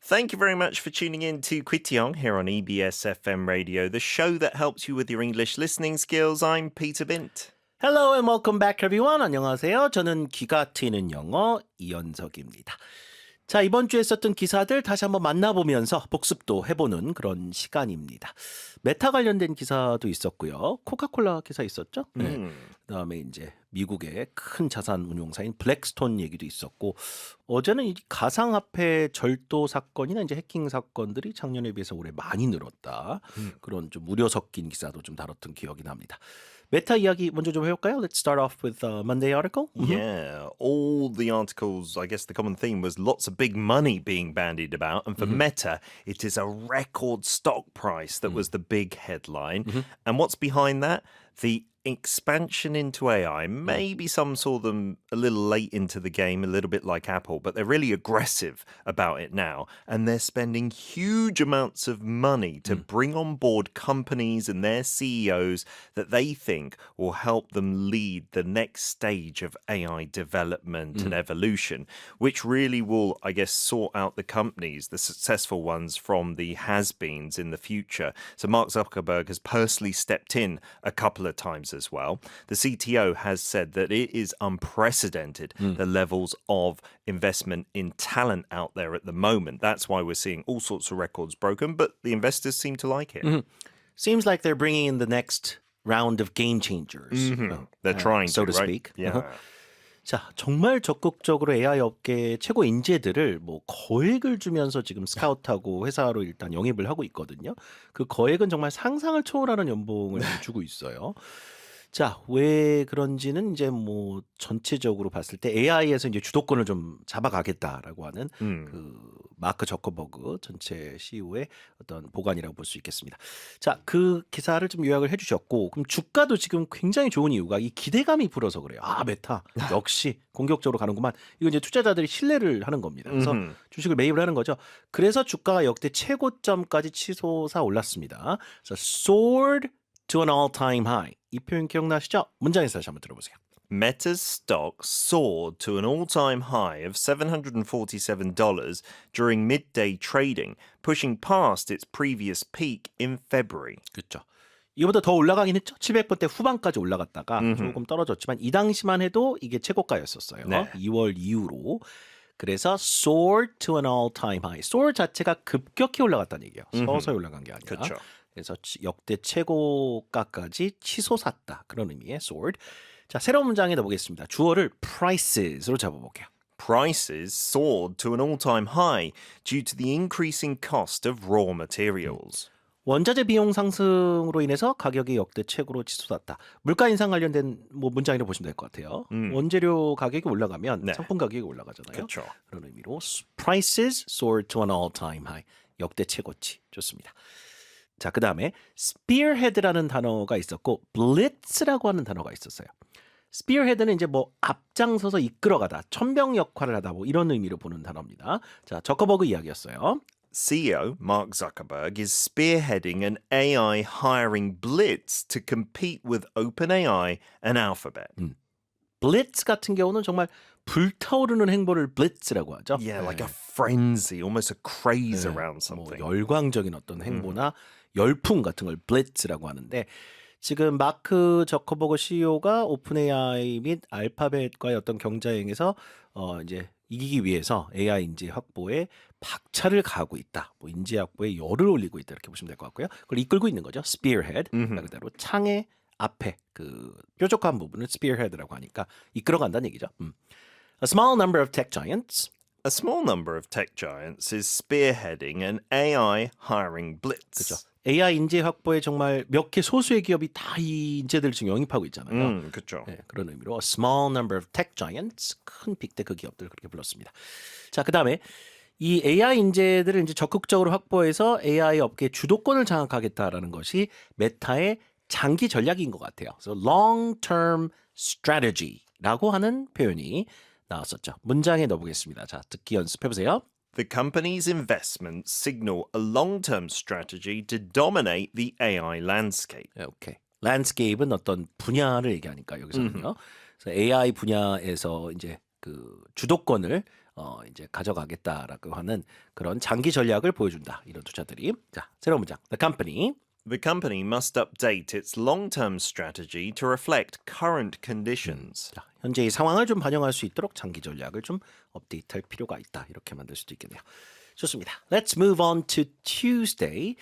Thank you very much for tuning in to Kwitiong here on EBS FM Radio, the show that helps you with your English listening skills. I'm Peter Bint. Hello and welcome back everyone. 안녕하세요. 저는 귀가 트이는 영어 이현석입니다. 자, 이번 주에 썼던 기사들 다시 한번 만나보면서 복습도 해보는 그런 시간입니다. 메타 관련된 기사도 있었고요. 코카콜라 기사 있었죠? 네. 그다음에 이제 미국의 큰 자산 운용사인 블랙스톤 얘기도 있었고 어제는 이 가상화폐 절도 사건이나 이제 해킹 사건들이 작년에 비해서 올해 많이 늘었다. 그런 좀 우려 섞인 기사도 좀 다뤘던 기억이 납니다. 메타 이야기 먼저 좀 해볼까요? Let's start off with the Monday article. Yeah, all the articles, I guess the common theme was lots of big money being bandied about. And for Meta, it is a record stock price that was the big headline. And what's behind that? The expansion into AI. Maybe some saw them a little late into the game, a little bit like Apple, but they're really aggressive about it now. And they're spending huge amounts of money to bring on board companies and their CEOs that they think will help them lead the next stage of AI development and evolution, which really will, I guess, sort out the companies, the successful ones from the has-beens in the future. So Mark Zuckerberg has personally stepped in a couple of times as well. The CTO has said that it is unprecedented, the levels of investment in talent out there at the moment. That's why we're seeing all sorts of records broken, but the investors seem to like it. Seems like they're bringing in the next round of game changers. They're trying so to right? speak. Yeah. 자, 정말 적극적으로 AI 업계 최고 인재들을 뭐 거액을 주면서 지금 스카우트하고 회사로 일단 영입을 하고 있거든요. 그 거액은 정말 상상을 초월하는 연봉을 주고 있어요. 자, 왜 그런지는 이제 뭐 전체적으로 봤을 때 AI에서 이제 주도권을 좀 잡아가겠다라고 하는 그 마크 저커버그 전체 CEO의 어떤 보관이라고 볼 수 있겠습니다. 자, 그 기사를 좀 요약을 해주셨고, 그럼 주가도 지금 굉장히 좋은 이유가 이 기대감이 불어서 그래요. 아, 메타 역시 공격적으로 가는구만. 이거 이제 투자자들이 신뢰를 하는 겁니다. 그래서 주식을 매입을 하는 거죠. 그래서 주가가 역대 최고점까지 치솟아 올랐습니다. 그래서 soared to an all-time high. 이 표현 기억나시죠? 문장에서 다시 한번 들어보세요. Meta's stock soared to an all-time high of $747 during midday trading, pushing past its previous peak in February. 그렇죠. 이거보다 더 올라가긴 했죠. 700번대 후반까지 올라갔다가 조금 떨어졌지만 이 당시만 해도 이게 최고가였었어요. 네. 2월 이후로. 그래서 soared to an all-time high. soar 자체가 급격히 올라갔다는 얘기예요. 서서히 올라간 게 아니라. 그렇죠. 그래서 역대 최고가까지 치솟았다. 그런 의미의 soared. 자, 새로운 문장에 넣어보겠습니다. 주어를 prices로 잡아볼게요. Prices soared to an all-time high due to the increasing cost of raw materials. 원자재 비용 상승으로 인해서 가격이 역대 최고로 치솟았다. 물가 인상 관련된 뭐 문장이라고 보시면 될 것 같아요. 원재료 가격이 올라가면 네. 상품 가격이 올라가잖아요. 그렇죠. 그런 의미로 prices soared to an all-time high. 역대 최고치. 좋습니다. 자, 그 다음에 spearhead라는 단어가 있었고 blitz라고 하는 단어가 있었어요. spearhead는 이제 뭐 앞장서서 이끌어가다, 천병 역할을 하다 뭐 이런 의미로 보는 단어입니다. 자, 저커버그 이야기였어요. CEO Mark Zuckerberg is spearheading an AI hiring blitz to compete with OpenAI and Alphabet. blitz 같은 경우는 정말 불타오르는 행보를 blitz라고 하죠. Yeah, like a frenzy, almost a craze around 뭐 something. 열광적인 어떤 행보나 열풍 같은 걸 blitz라고 하는데 지금 마크 저커버그 CEO가 오픈 AI 및 알파벳과의 어떤 경쟁에서 이제 이기기 위해서 AI 인재 확보에 박차를 가하고 있다. 뭐 인재 확보에 열을 올리고 있다 이렇게 보시면 될 것 같고요. 그걸 이끌고 있는 거죠. spearhead. 말 그대로 창의 앞에 그 뾰족한 부분을 spearhead라고 하니까 이끌어간다는 얘기죠. A small number of tech giants. A small number of tech giants is spearheading an AI hiring blitz. 그렇죠. AI 인재 확보에 정말 몇 개 소수의 기업이 다 이 인재들을 지금 영입하고 있잖아요. 그렇죠. 네, 그런 의미로 a small number of tech giants, 큰 빅테크 기업들 그렇게 불렀습니다. 자, 그다음에 이 AI 인재들을 이제 적극적으로 확보해서 AI 업계의 주도권을 장악하겠다라는 것이 메타의 장기 전략인 것 같아요. 그래서 long-term strategy라고 하는 표현이 나왔었죠. 문장에 넣어보겠습니다. 자, 듣기 연습해 보세요. The company's investments signal a long-term strategy to dominate the AI landscape. 오케이. landscape은 어떤 분야를 얘기하니까 여기서는요. 그래서 AI 분야에서 이제 그 주도권을 이제 가져가겠다라고 하는 그런 장기 전략을 보여준다. 이런 투자들이. 자, 새로운 문장. The company The company must update its long-term strategy to reflect current conditions. 자, 현재의 상황을 좀 반영할 수 있도록 장기 전략을 좀 업데이트할 필요가 있다. 이렇게 만들 수도 있겠네요. 좋습니다. Let's move on to Tuesday.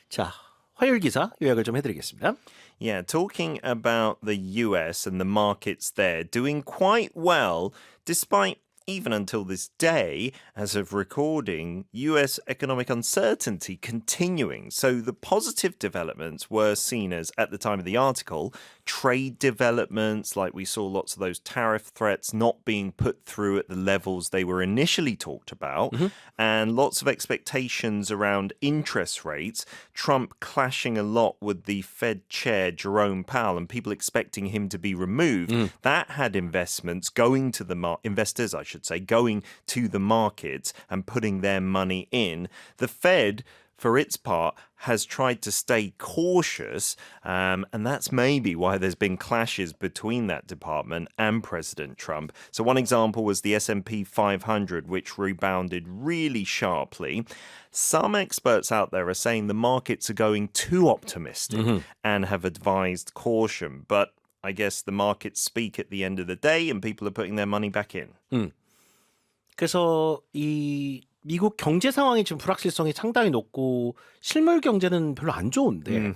자, 화요일 기사 요약을 좀 해드리겠습니다. Yeah, talking about the US and the markets there doing quite well despite even until this day, as of recording, US economic uncertainty continuing. So the positive developments were seen as, at the time of the article, trade developments, like we saw lots of those tariff threats not being put through at the levels they were initially talked about, and lots of expectations around interest rates, Trump clashing a lot with the Fed chair, Jerome Powell, and people expecting him to be removed. That had investments going to the investors, I should say, going to the markets and putting their money in. The Fed, for its part, has tried to stay cautious, and that's maybe why there's been clashes between that department and President Trump. So one example was the S&P 500, which rebounded really sharply. Some experts out there are saying the markets are going too optimistic and have advised caution, but I guess the markets speak at the end of the day and people are putting their money back in. 그래서 이 미국 경제 상황이 지금 불확실성이 상당히 높고 실물 경제는 별로 안 좋은데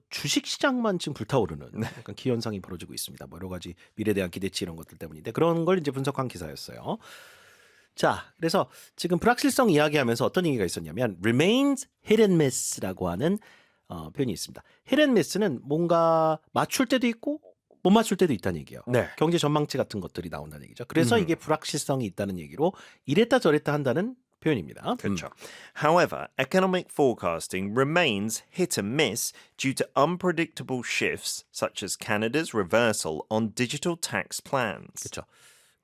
주식 시장만 지금 불타오르는 약간 기현상이 벌어지고 있습니다. 뭐 여러 가지 미래에 대한 기대치 이런 것들 때문인데 그런 걸 이제 분석한 기사였어요. 자, 그래서 지금 불확실성 이야기하면서 어떤 얘기가 있었냐면 remains hit and miss라고 하는 표현이 있습니다. hit and miss는 뭔가 맞출 때도 있고 못 맞출 때도 있다는 얘기예요. 네. 경제 전망치 같은 것들이 나온다는 얘기죠. 그래서 이게 불확실성이 있다는 얘기로 이랬다 저랬다 한다는 표현입니다. 그렇죠. However, economic forecasting remains hit and miss due to unpredictable shifts such as Canada's reversal on digital tax plans. 그렇죠.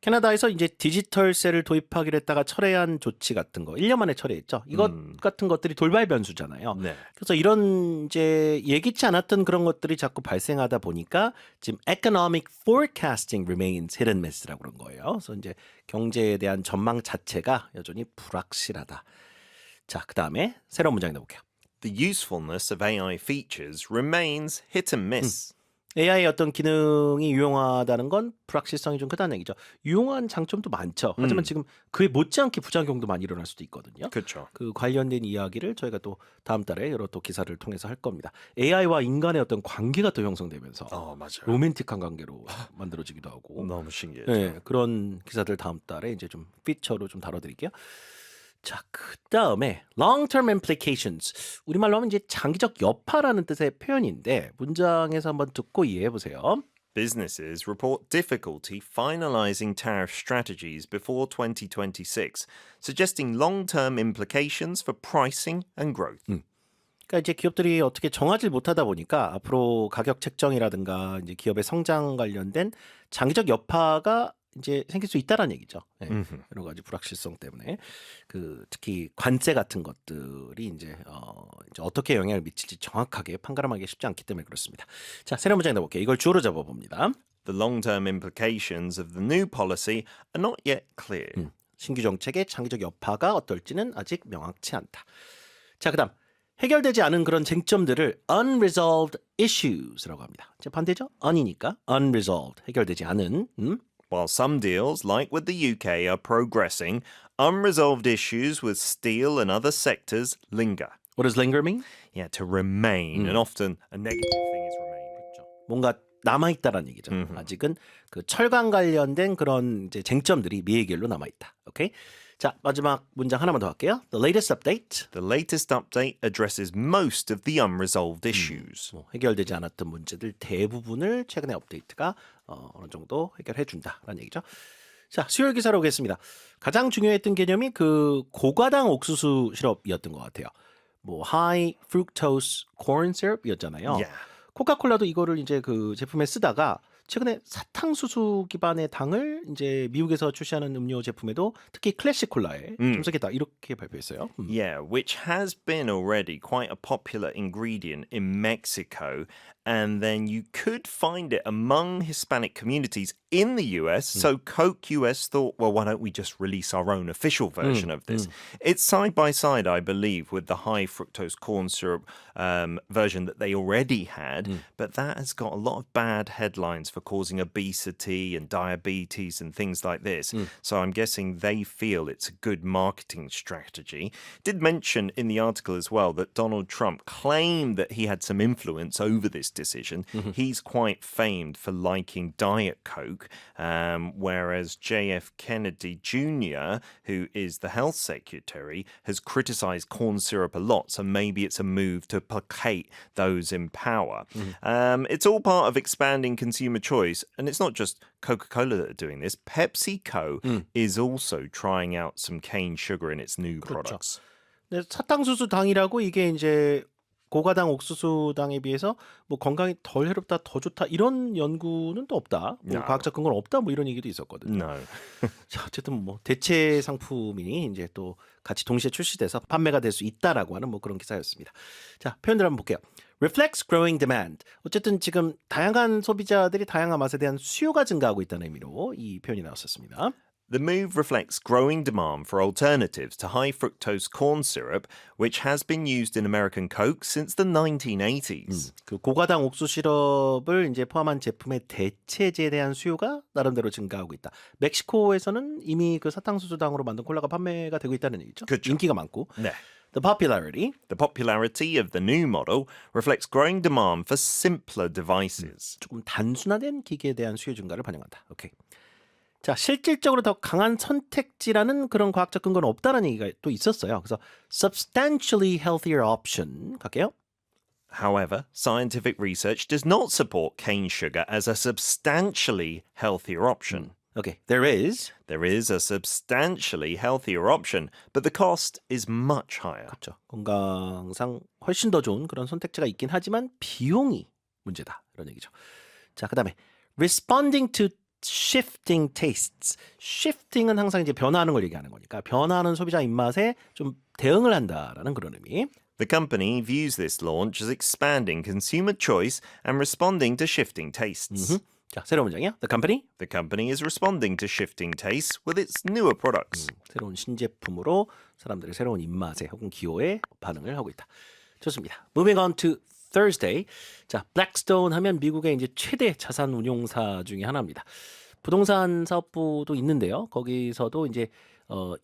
캐나다에서 이제 디지털세를 도입하기로 했다가 철회한 조치 같은 거 1년 만에 철회했죠. 이것 같은 것들이 돌발 변수잖아요. 네. 그래서 이런 이제 예기치 않았던 그런 것들이 자꾸 발생하다 보니까 지금 economic forecasting remains hit and miss라고 그런 거예요. 그래서 이제 경제에 대한 전망 자체가 여전히 불확실하다. 자, 그다음에 새로운 문장 넣어볼게요. The usefulness of AI features remains hit and miss. AI의 어떤 기능이 유용하다는 건 불확실성이 좀 크다는 얘기죠. 유용한 장점도 많죠. 하지만 지금 그에 못지않게 부작용도 많이 일어날 수도 있거든요. 그렇죠. 그 관련된 이야기를 저희가 또 다음 달에 여러 또 기사를 통해서 할 겁니다. AI와 인간의 어떤 관계가 더 형성되면서 맞아요. 로맨틱한 관계로 만들어지기도 하고 너무 신기해요. 네, 그런 기사들 다음 달에 이제 좀 피처로 좀 다뤄드릴게요. 자, 그 다음에 long-term implications. 우리말로 하면 이제 장기적 여파라는 뜻의 표현인데 문장에서 한번 듣고 이해해 보세요. Businesses report difficulty finalizing tariff strategies before 2026, suggesting long-term implications for pricing and growth. 그러니까 이제 기업들이 어떻게 정하지 못하다 보니까 앞으로 가격 책정이라든가 이제 기업의 성장 관련된 장기적 여파가 이제 생길 수 있다라는 얘기죠. 네, 여러 가지 불확실성 때문에 그 특히 관세 같은 것들이 이제 어떻게 영향을 미칠지 정확하게 판가름하기 쉽지 않기 때문에 그렇습니다. 자, 새로운 문장 넣어볼게요. 이걸 주어로 잡아봅니다. The long-term implications of the new policy are not yet clear. 신규 정책의 장기적 여파가 어떨지는 아직 명확치 않다. 자, 그다음 해결되지 않은 그런 쟁점들을 unresolved issues라고 합니다. 제 반대죠? un이니까 unresolved 해결되지 않은. While some deals, like with the UK, are progressing, unresolved issues with steel and other sectors linger. What does linger mean? Yeah, to remain, and often a negative thing is remain. 뭔가 남아있다라는 얘기죠. 아직은 그 철강 관련된 그런 이제 쟁점들이 미해결로 남아있다. 오케이? 자, 마지막 문장 하나만 더 할게요. The latest update. The latest update addresses most of the unresolved issues. 해결되지 않았던 문제들 대부분을 최근의 업데이트가 어느 정도 해결해 준다라는 얘기죠. 자, 수요일 기사로 오겠습니다. 가장 중요했던 개념이 그 고과당 옥수수 시럽이었던 것 같아요. 뭐 high fructose corn syrup이었잖아요. Yeah. 코카콜라도 이거를 이제 그 제품에 쓰다가 최근에 사탕수수 기반의 당을 이제 미국에서 출시하는 음료 제품에도 특히 클래식 콜라에 첨삭했다 이렇게 발표했어요. Yeah, which has been already quite a popular ingredient in Mexico. And then you could find it among Hispanic communities in the US. So Coke US thought, well, why don't we just release our own official version of this? It's side by side, I believe, with the high fructose corn syrup version that they already had. But that has got a lot of bad headlines for causing obesity and diabetes and things like this. So I'm guessing they feel it's a good marketing strategy. Did mention in the article as well that Donald Trump claimed that he had some influence over this decision. He's quite famed for liking Diet Coke, whereas JF Kennedy Jr., who is the health secretary, has criticized corn syrup a lot. So maybe it's a move to placate those in power. It's all part of expanding consumer choice. And it's not just Coca-Cola that are doing this. PepsiCo is also trying out some cane sugar in its new products. 네, 사탕수수당이라고 이게 이제 고가당 옥수수당에 비해서 뭐 건강이 덜 해롭다, 더 좋다 이런 연구는 또 없다. 뭐 No. 과학적 근거는 없다. 뭐 이런 얘기도 있었거든요. No. 자, 어쨌든 뭐 대체 상품이 이제 또 같이 동시에 출시돼서 판매가 될 수 있다라고 하는 뭐 그런 기사였습니다. 자, 표현들 한번 볼게요. Reflects growing demand. 어쨌든 지금 다양한 소비자들이 다양한 맛에 대한 수요가 증가하고 있다는 의미로 이 표현이 나왔었습니다. The move reflects growing demand for alternatives to high fructose corn syrup, which has been used in American Coke since the 1980s. 그 고가당 옥수수 시럽을 이제 포함한 제품의 대체제에 대한 수요가 나름대로 증가하고 있다. 멕시코에서는 이미 그 사탕수수당으로 만든 콜라가 판매가 되고 있다는 얘기죠. 그렇죠. 인기가 많고. 네. The popularity. The popularity of the new model reflects growing demand for simpler devices. 조금 단순화된 기기에 대한 수요 증가를 반영한다. 오케이. 자, 실질적으로 더 강한 선택지라는 그런 과학적 근거는 없다는 얘기가 또 있었어요. 그래서 substantially healthier option 갈게요. However, scientific research does not support cane sugar as a substantially healthier option. Okay, there is a substantially healthier option, but the cost is much higher. 그렇죠. 건강상 훨씬 더 좋은 그런 선택지가 있긴 하지만 비용이 문제다. 이런 얘기죠. 자, 그다음에 responding to shifting tastes. shifting은 항상 이제 변화하는 걸 얘기하는 거니까 변화하는 소비자 입맛에 좀 대응을 한다라는 그런 의미. The company views this launch as expanding consumer choice and responding to shifting tastes. 자, 새로운 문장이요. The company The company is responding to shifting tastes with its newer products. 새로운 신제품으로 사람들의 새로운 입맛에 혹은 기호에 반응을 하고 있다. 좋습니다. Moving on to Thursday. 자, 블랙스톤 하면 미국의 이제 최대 자산 운용사 중에 하나입니다. 부동산 사업부도 있는데요. 거기서도 이제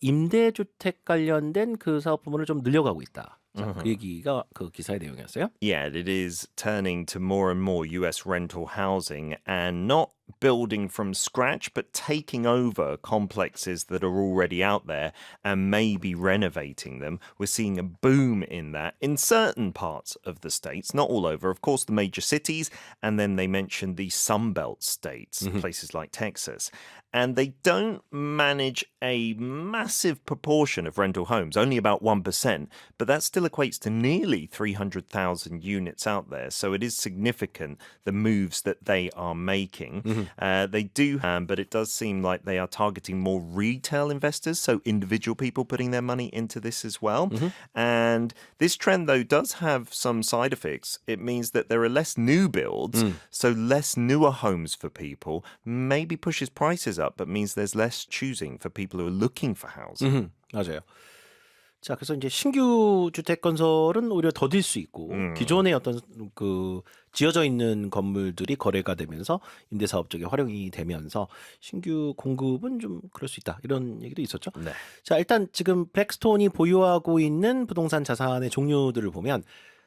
임대주택 관련된 그 사업 부문을 좀 늘려가고 있다. 자, 그 얘기가 그 기사의 내용이었어요. Yeah, it is turning to more and more US rental housing and not building from scratch, but taking over complexes that are already out there and maybe renovating them. We're seeing a boom in that in certain parts of the states, not all over. Of course, the major cities, and then they mentioned the Sunbelt states, places like Texas. And they don't manage a massive proportion of rental homes, only about 1%, but that still equates to nearly 300,000 units out there. So it is significant, the moves that they are making. They do, but it does seem like they are targeting more retail investors, so individual people putting their money into this as well. And this trend, though, does have some side effects. It means that there are less new builds, so less newer homes for people, maybe pushes prices up, but means there's less choosing for people who are looking for housing. 맞아요. 자, 그래서 이제 신규 주택 건설은 오히려 더딜 수 있고 기존의 어떤 그 지어져 있는 건물들이 거래가 되면서 임대 사업 쪽에 활용이 되면서 신규 공급은 좀 그럴 수 있다. 이런 얘기도 있었죠. 네. 자, 일단 지금 블랙스톤이 보유하고 있는 부동산 자산의 종류들을 보면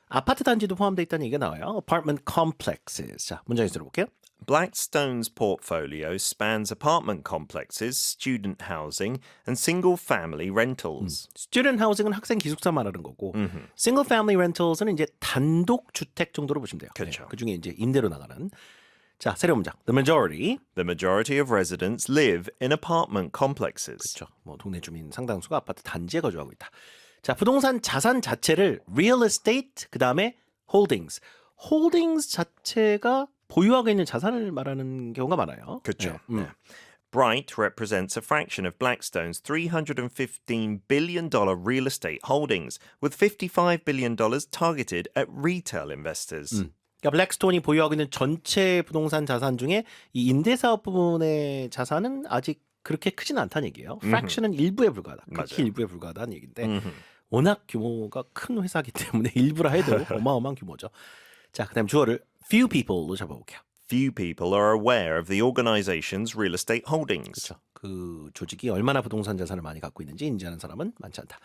아파트 단지도 포함되어 있다는 얘기가 나와요. Apartment complexes. 자, 문장에서 들어볼게요. Blackstone's portfolio spans apartment complexes, student housing, and single-family rentals. Student housing은 학생 기숙사 말하는 거고, single family rentals는 이제 단독 주택 정도로 보시면 돼요. 그렇죠. 그 중에 이제 임대로 나가는. 자, 새로운 문장. The majority. The majority of residents live in apartment complexes. 그렇죠. 뭐 동네 주민 상당수가 아파트 단지에 거주하고 있다. 자, 부동산 자산 자체를 real estate 그다음에 holdings. holdings 자체가 보유하고 있는 자산을 말하는 경우가 많아요. 그렇죠. 네. 네. Bright represents a fraction of Blackstone's $315 billion real estate holdings, with $55 billion targeted at retail investors. 그러니까 블랙스톤이 보유하고 있는 전체 부동산 자산 중에 이 임대사업 부분의 자산은 아직 그렇게 크지는 않다는 얘기예요. 프랙션은 일부에 불과하다. 극히 맞아요. 일부에 불과하다는 얘기인데 워낙 규모가 큰 회사이기 때문에 일부라 해도 어마어마한 규모죠. 자, 그다음 주어를 few people로 잡아볼게요. Few people are aware of the organization's real estate holdings. 그렇죠. 그 조직이 얼마나 부동산 자산을 많이 갖고 있는지 인지하는 사람은 많지 않다.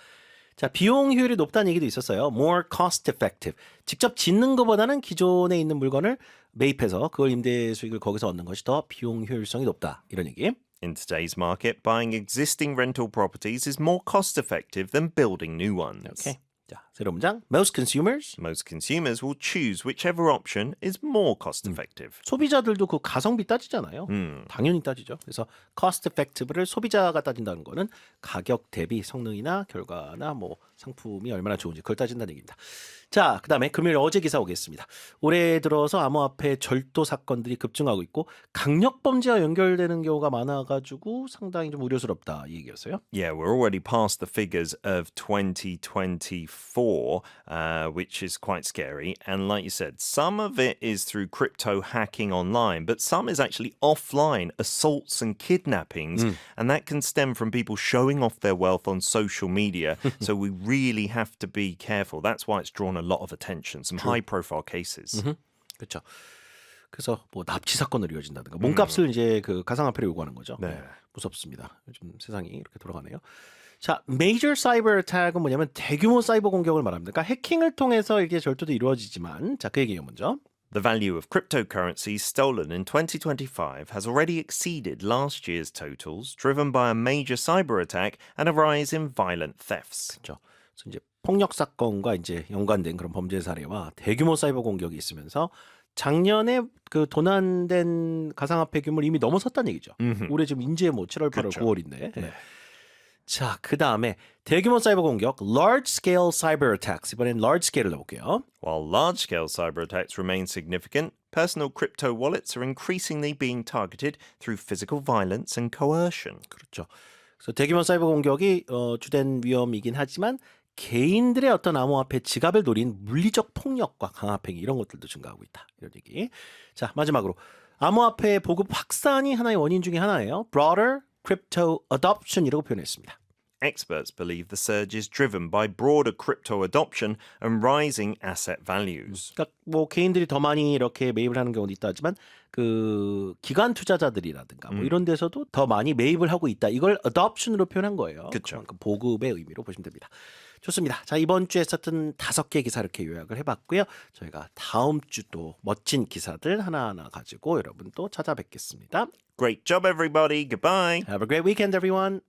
자, 비용 효율이 높다는 얘기도 있었어요. More cost effective. 직접 짓는 것보다는 기존에 있는 물건을 매입해서 그걸 임대 수익을 거기서 얻는 것이 더 비용 효율성이 높다. 이런 얘기. In today's market, buying existing rental properties is more cost effective than building new ones. 오케이. 자, 새로운 문장. Most consumers. Most consumers will choose whichever option is more cost effective. 소비자들도 그 가성비 따지잖아요. 당연히 따지죠. 그래서 cost effective를 소비자가 따진다는 거는 가격 대비 성능이나 결과나 뭐 상품이 얼마나 좋은지 그걸 따진다는 얘기입니다. 자, 그다음에 금요일 어제 기사 오겠습니다. 올해 들어서 암호화폐 절도 사건들이 급증하고 있고 강력 범죄와 연결되는 경우가 많아가지고 상당히 좀 우려스럽다 이 얘기였어요. Yeah, we're already past the figures of 2024, which is quite scary. And like you said, some of it is through crypto hacking online, but some is actually offline assaults and kidnappings. And that can stem from people showing off their wealth on social media. So we really have to be careful. That's why it's drawn a lot of attention, some high profile cases. 그렇죠. 그래서 뭐 납치 사건으로 이어진다든가 몸값을 이제 그 가상화폐로 요구하는 거죠. 네. 무섭습니다. 요즘 세상이 이렇게 돌아가네요. 자, major cyber attack은 뭐냐면 대규모 사이버 공격을 말합니다. 그러니까 해킹을 통해서 이게 절도도 이루어지지만 자, 그 얘기예요 먼저. The value of cryptocurrencies stolen in 2025 has already exceeded last year's totals, driven by a major cyber attack and a rise in violent thefts. 그렇죠. 그래서 이제 폭력 사건과 이제 연관된 그런 범죄 사례와 대규모 사이버 공격이 있으면서 작년에 그 도난된 가상화폐 규모를 이미 넘어섰다는 얘기죠. 올해 지금 이제 뭐 7월, 8월, 그렇죠. 9월인데. 네. 자, 그 다음에 대규모 사이버 공격, large scale cyber attacks. 이번엔 large scale을 넣어볼게요. While large-scale cyber attacks remain significant, personal crypto wallets are increasingly being targeted through physical violence and coercion. 그렇죠. 그래서 대규모 사이버 공격이 주된 위험이긴 하지만 개인들의 어떤 암호화폐 지갑을 노린 물리적 폭력과 강압행위 이런 것들도 증가하고 있다. 이런 얘기. 자, 마지막으로 암호화폐 보급 확산이 하나의 원인 중에 하나예요. Broader crypto adoption이라고 표현했습니다. Experts believe the surge is driven by broader crypto adoption and rising asset values. 그러니까 뭐 개인들이 더 많이 이렇게 매입을 하는 경우도 있다 하지만 그 기관 투자자들이라든가 뭐 이런 데서도 더 많이 매입을 하고 있다. 이걸 adoption으로 표현한 거예요. 그쵸. 그만큼 보급의 의미로 보시면 됩니다. 좋습니다. 자, 이번 주에 썼던 5개 기사 이렇게 요약을 해봤고요. 저희가 다음 주 또 멋진 기사들 하나하나 가지고 여러분 또 찾아뵙겠습니다. Great job, everybody. Goodbye. Have a great weekend, everyone.